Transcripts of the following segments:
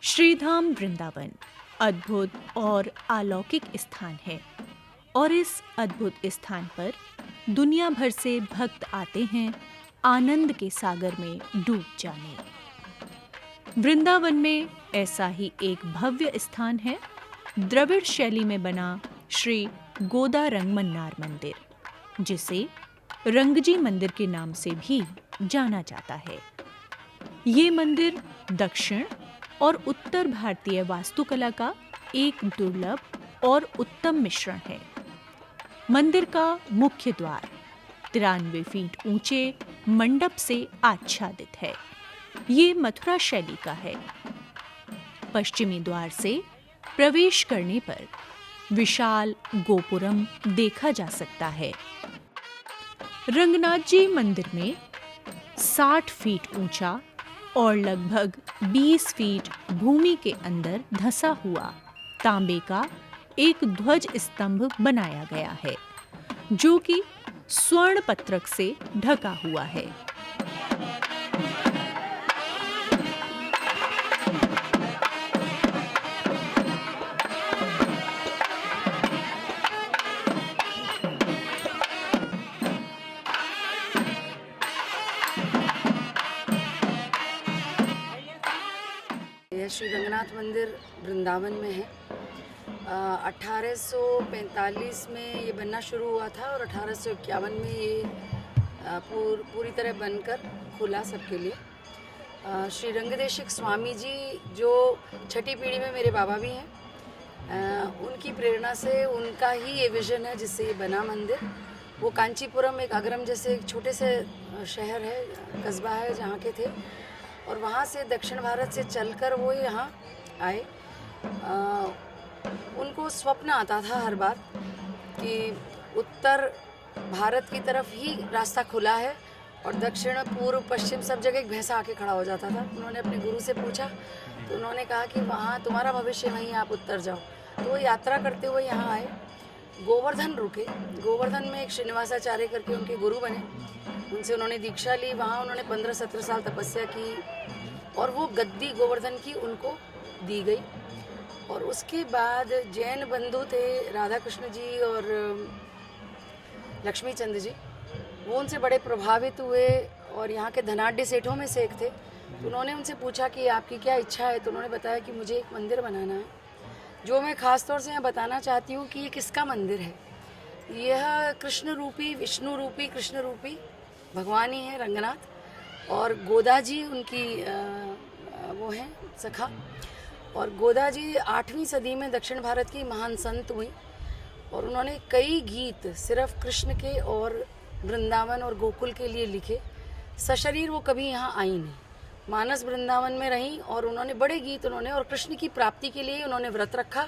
श्रीधाम वृंदावन अद्भुत और अलौकिक स्थान है और इस अद्भुत स्थान पर दुनिया भर से भक्त आते हैं आनंद के सागर में डूब जाने। वृंदावन में ऐसा ही एक भव्य स्थान है द्रविड़ शैली में बना श्री गोदा रंगमन्नार मंदिर, जिसे रंगजी मंदिर के नाम से भी जाना जाता है। ये मंदिर दक्षिण और उत्तर भारतीय वास्तुकला का एक दुर्लभ और उत्तम मिश्रण है। मंदिर का मुख्य द्वार 93 फीट ऊंचे मंडप से आच्छादित है। ये मथुरा शैली का है। पश्चिमी द्वार से प्रवेश करने पर विशाल गोपुरम देखा जा सकता है। रंगनाथ जी मंदिर में 60 फीट ऊंचा और लगभग 20 फीट भूमि के अंदर धंसा हुआ तांबे का एक ध्वज स्तंभ बनाया गया है, जो कि स्वर्ण पत्रक से ढका हुआ है। यह श्री रंगनाथ मंदिर वृंदावन में है। 1845 में ये बनना शुरू हुआ था और 1851 में ये पूरी तरह बनकर खुला सबके लिए। श्री रंगदेशिक स्वामी जी जो छठी पीढ़ी में मेरे बाबा भी हैं, उनकी प्रेरणा से उनका ही ये विजन है जिससे ये बना मंदिर। वो कांचीपुरम एक अगरम जैसे एक छोटे से शहर है, कस्बा है जहाँ के थे, और वहाँ से दक्षिण भारत से चलकर वो यहाँ आए। उनको स्वप्न आता था हर बार कि उत्तर भारत की तरफ ही रास्ता खुला है और दक्षिण पूर्व पश्चिम सब जगह एक भैंसा आके खड़ा हो जाता था। उन्होंने अपने गुरु से पूछा तो उन्होंने कहा कि वहाँ तुम्हारा भविष्य वहीं, आप उत्तर जाओ। तो वो यात्रा करते हुए यहाँ आए, गोवर्धन रुके। गोवर्धन में एक श्रीनिवासाचार्य करके उनके गुरु बने, उनसे उन्होंने दीक्षा ली। वहाँ उन्होंने 15-17 साल तपस्या की और वो गद्दी गोवर्धन की उनको दी गई। और उसके बाद जैन बंधु थे राधा कृष्ण जी और लक्ष्मी चंद जी, वो उनसे बड़े प्रभावित हुए और यहाँ के धनाढ्य सेठों में से एक थे। तो उन्होंने उनसे पूछा कि आपकी क्या इच्छा है, तो उन्होंने बताया कि मुझे एक मंदिर बनाना है। जो मैं ख़ास तौर से यहाँ बताना चाहती हूँ कि ये किसका मंदिर है। यह कृष्ण रूपी, विष्णु रूपी, कृष्ण रूपी भगवान ही है रंगनाथ, और गोदा जी उनकी वो हैं सखा। और गोदा जी 8वीं सदी में दक्षिण भारत की महान संत हुई और उन्होंने कई गीत सिर्फ कृष्ण के और वृंदावन और गोकुल के लिए लिखे। सशरीर वो कभी यहाँ आई नहीं, मानस वृंदावन में रहीं और उन्होंने बड़े गीत और कृष्ण की प्राप्ति के लिए उन्होंने व्रत रखा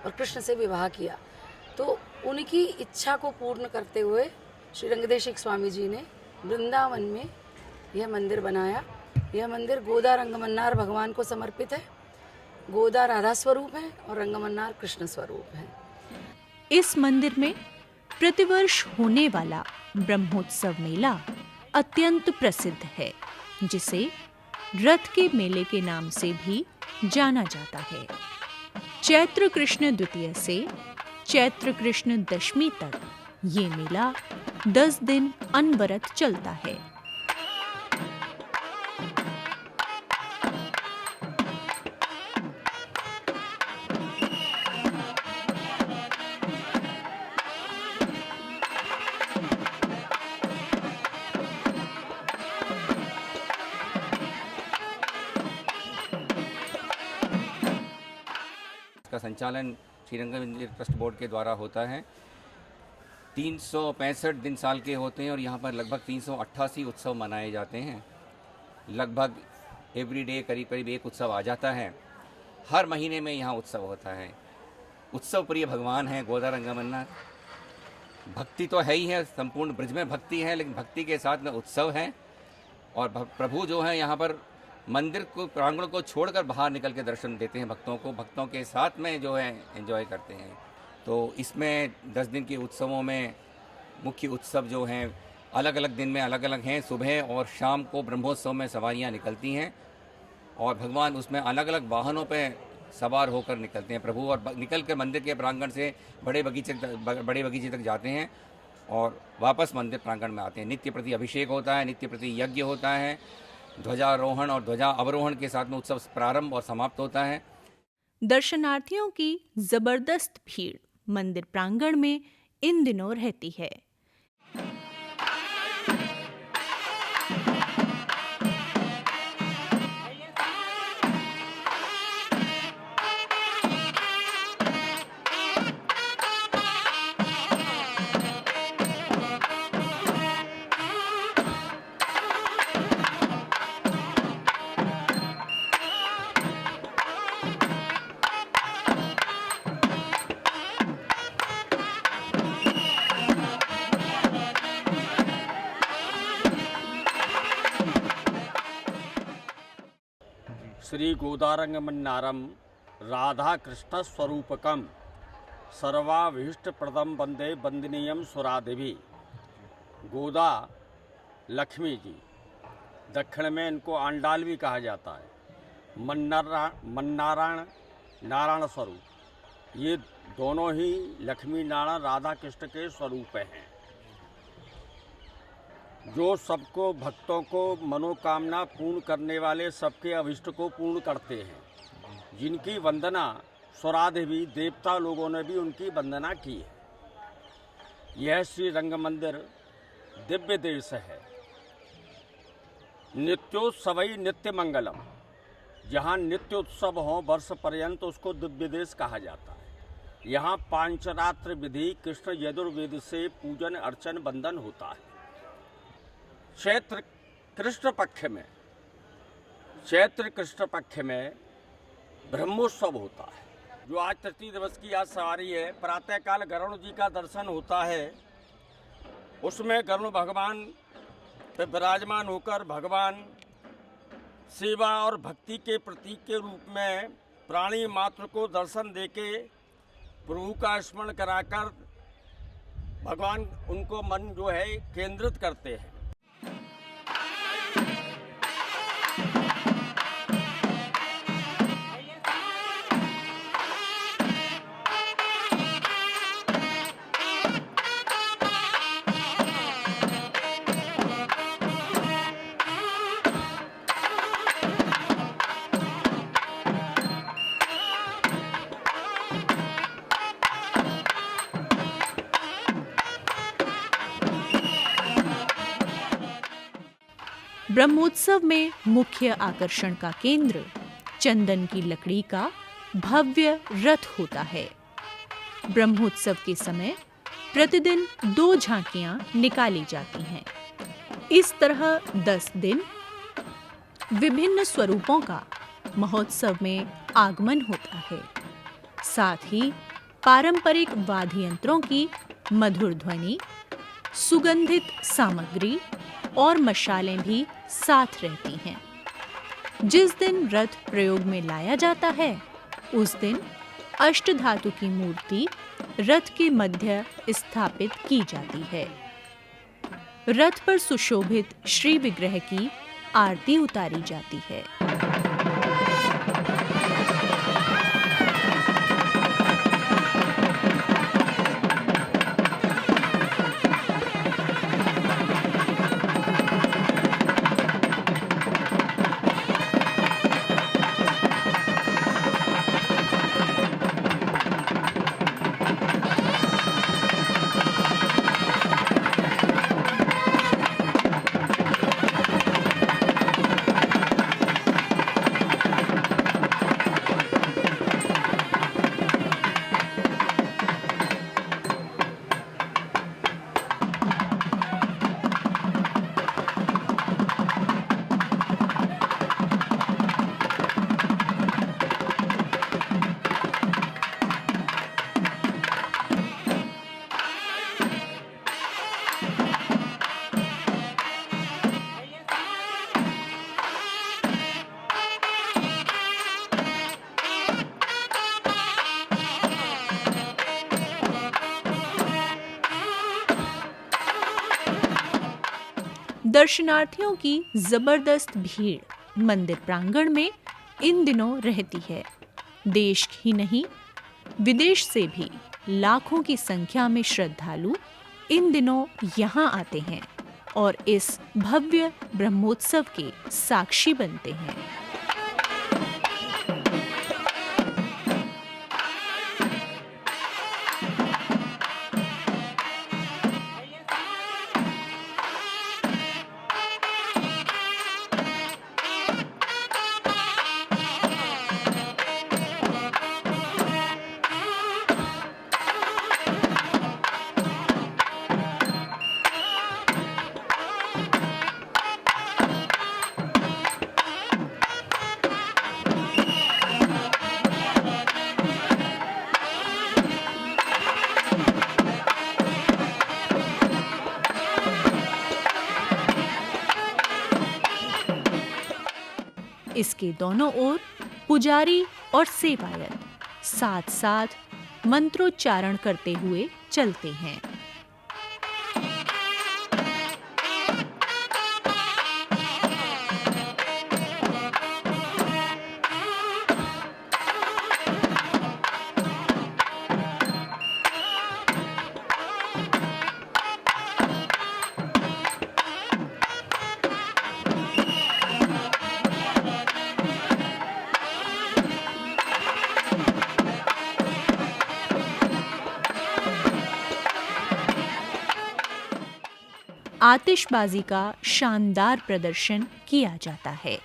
और कृष्ण से विवाह किया। तो उनकी इच्छा को पूर्ण करते हुए श्री रंगदेशिक स्वामी जी ने वृंदावन में यह मंदिर बनाया। यह मंदिर गोदा रंगमन्नार भगवान को समर्पित है। गोदा राधा स्वरूप है और रंगमन्नार कृष्ण स्वरूप है। इस मंदिर में प्रतिवर्ष होने वाला ब्रह्मोत्सव मेला अत्यंत प्रसिद्ध है, जिसे रथ के मेले के नाम से भी जाना जाता है। चैत्र कृष्ण द्वितीय से चैत्र कृष्ण दशमी तक ये मेला 10 दिन अनवरत चलता है। इसका संचालन श्रीरंग मंदिर ट्रस्ट बोर्ड के द्वारा होता है। 365 दिन साल के होते हैं और यहाँ पर लगभग 388 उत्सव मनाए जाते हैं। लगभग एवरीडे करीब करीब एक उत्सव आ जाता है। हर महीने में यहाँ उत्सव होता है। उत्सव प्रिय भगवान है गोदा रंगमन्नार। भक्ति तो है ही है, संपूर्ण ब्रज में भक्ति है, लेकिन भक्ति के साथ में उत्सव है। और प्रभु जो है यहाँ पर मंदिर को प्रांगण को छोड़कर बाहर निकल के दर्शन देते हैं भक्तों को, भक्तों के साथ में जो है एंजॉय करते हैं। तो इसमें 10 दिन के उत्सवों में मुख्य उत्सव जो हैं अलग अलग दिन में अलग अलग हैं। सुबह और शाम को ब्रह्मोत्सव में सवारियां निकलती हैं और भगवान उसमें अलग अलग वाहनों पे सवार होकर निकलते हैं प्रभु, और निकल कर मंदिर के प्रांगण से बड़े बगीचे तक जाते हैं और वापस मंदिर प्रांगण में आते हैं। नित्य प्रति अभिषेक होता है, नित्य प्रति यज्ञ होता है, ध्वजारोहण और ध्वजा अवरोहण के साथ में उत्सव प्रारंभ और समाप्त होता है। दर्शनार्थियों की जबरदस्त भीड़ मंदिर प्रांगण में इन दिनों रहती है। श्री गोदारंगमन्नारम राधा कृष्ण स्वरूपकम सर्वाभीष्ट प्रदम वंदे वंदनीयम सुरादेवी। गोदा लक्ष्मी जी, दक्षिण में इनको आंडाल भी कहा जाता है, मन्नारायण नारायण स्वरूप, ये दोनों ही लक्ष्मी नारायण राधा कृष्ण के स्वरूप हैं, जो सबको भक्तों को मनोकामना पूर्ण करने वाले, सबके अभिष्ट को पूर्ण करते हैं, जिनकी वंदना स्वरादेवी देवता लोगों ने भी उनकी वंदना की है। यह श्री रंग मंदिर दिव्य देश है। नित्योत्सवई नित्य मंगलम, जहाँ नित्य उत्सव हो वर्ष पर्यंत, उसको दिव्य देश कहा जाता है। यहाँ पांचरात्र विधि कृष्ण यजुर्वेद से पूजन अर्चन बंदन होता है। चैत्र कृष्ण पक्ष में ब्रह्मोत्सव होता है, जो आज तृतीय दिवस की आज सवारी है। प्रातःकाल गरुड़ जी का दर्शन होता है, उसमें गरुड़ भगवान पे विराजमान होकर भगवान सेवा और भक्ति के प्रतीक के रूप में प्राणी मात्र को दर्शन देके प्रभु का स्मरण कराकर भगवान उनको मन जो है केंद्रित करते हैं। ब्रह्मोत्सव में मुख्य आकर्षण का केंद्र चंदन की लकड़ी का भव्य रथ होता है। ब्रह्मोत्सव के समय प्रतिदिन 2 झांकियां निकाली जाती हैं। इस तरह 10 दिन विभिन्न स्वरूपों का महोत्सव में आगमन होता है। साथ ही पारंपरिक वाद्य यंत्रों की मधुर ध्वनि, सुगंधित सामग्री और मशालें भी साथ रहती हैं। जिस दिन रथ प्रयोग में लाया जाता है, उस दिन अष्टधातु की मूर्ति रथ के मध्य स्थापित की जाती है। रथ पर सुशोभित श्री विग्रह की आरती उतारी जाती है। दर्शनार्थियों की जबरदस्त भीड़ मंदिर प्रांगण में इन दिनों रहती है। देश ही नहीं, विदेश से भी लाखों की संख्या में श्रद्धालु इन दिनों यहाँ आते हैं और इस भव्य ब्रह्मोत्सव के साक्षी बनते हैं। इसके दोनों ओर पुजारी और सेवायत साथ साथ मंत्रोच्चारण करते हुए चलते हैं। आतिशबाजी का शानदार प्रदर्शन किया जाता है।